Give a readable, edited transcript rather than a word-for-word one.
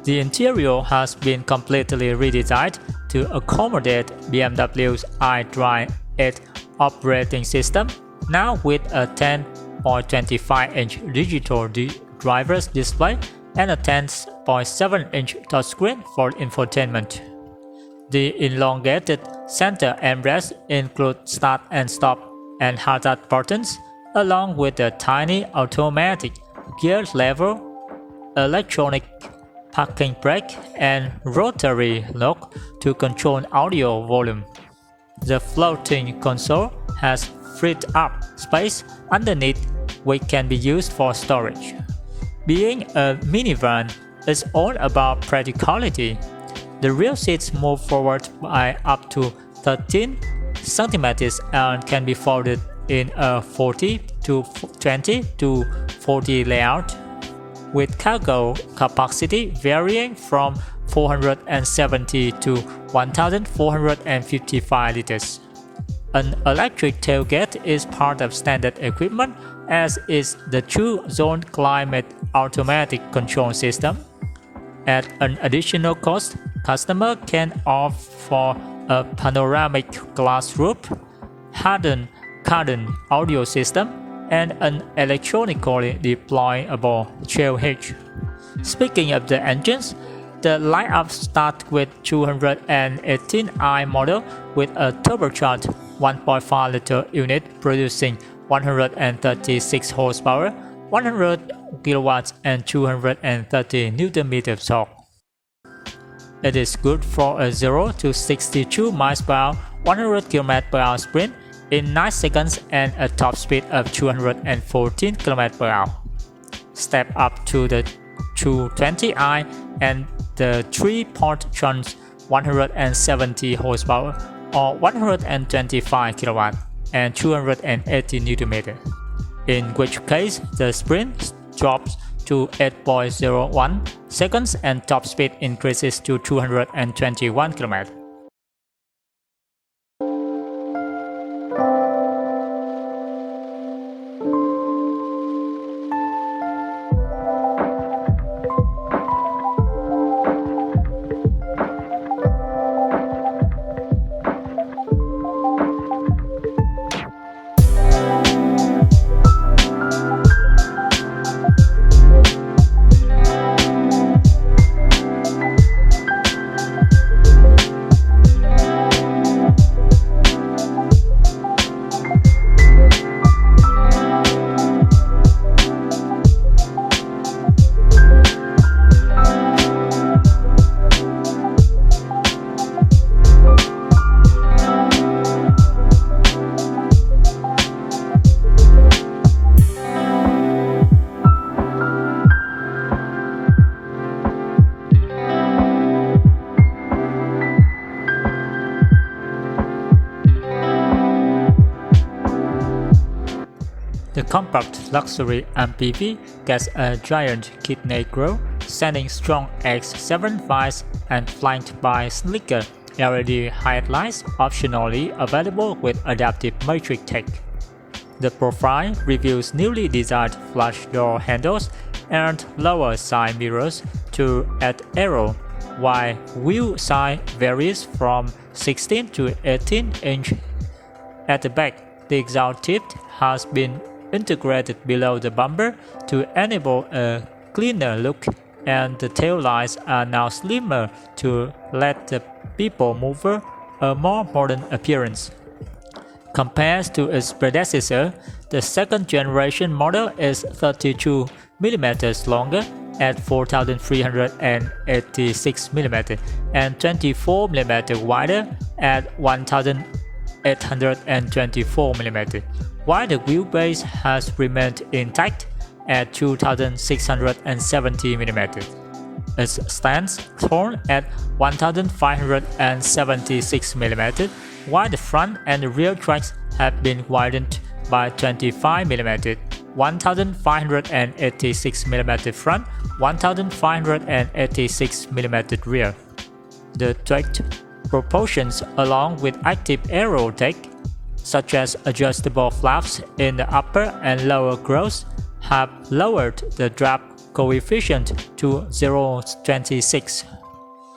The interior has been completely redesigned to accommodate BMW's iDrive 8 operating system, now with a 10.25-inch digital driver's display and a 10.7-inch touchscreen for infotainment. The elongated center armrest includes start and stop and hazard buttons, along with a tiny automatic gear lever, electronic parking brake, and rotary lock to control audio volume. The floating console has freed up space underneath, which can be used for storage. Being a minivan is all about practicality. The rear seats move forward by up to 13 cm and can be folded in a 40 to 20 to 40 layout, with cargo capacity varying from 470 to 1,455 liters. An electric tailgate is part of standard equipment, as is the two-zone climate automatic control system. At an additional cost, customers can opt for a panoramic glass roof, hardened curtain audio system, and an electronically deployable trail hitch. Speaking of the engines, the lineup starts with 218i model with a turbocharged 1.5-liter unit producing 136 horsepower, 100 kilowatts, and 230 Nm torque. It is good for a 0 to 62 miles per hour, 100 km/h sprint in 9 seconds and a top speed of 214 km/h. Step up to the 220i and the 3-port trans 170 horsepower or 125 kW and 280 Nm, in which case the sprint drops to 8.01 seconds and top speed increases to 221 km. The compact luxury MPV gets a giant kidney grille, sending strong X7 vibes and flanked by sleeker LED headlights optionally available with adaptive matrix tech. The profile reveals newly designed flush door handles and lower side mirrors to add aero, while wheel size varies from 16 to 18 inch. At the back, the exhaust tip has been integrated below the bumper to enable a cleaner look, and the tail lights are now slimmer to let the people mover a more modern appearance. Compared to its predecessor, the second generation model is 32 mm longer at 4,386 mm and 24 mm wider at 1,824 mm, while the wheelbase has remained intact at 2,670 mm. It stands tall at 1,576 mm, while the front and rear tracks have been widened by 25 mm, 1,586 mm front, 1,586 mm rear. The tweaked proportions, along with active aero tech, such as adjustable flaps in the upper and lower grills, have lowered the drag coefficient to 0.26.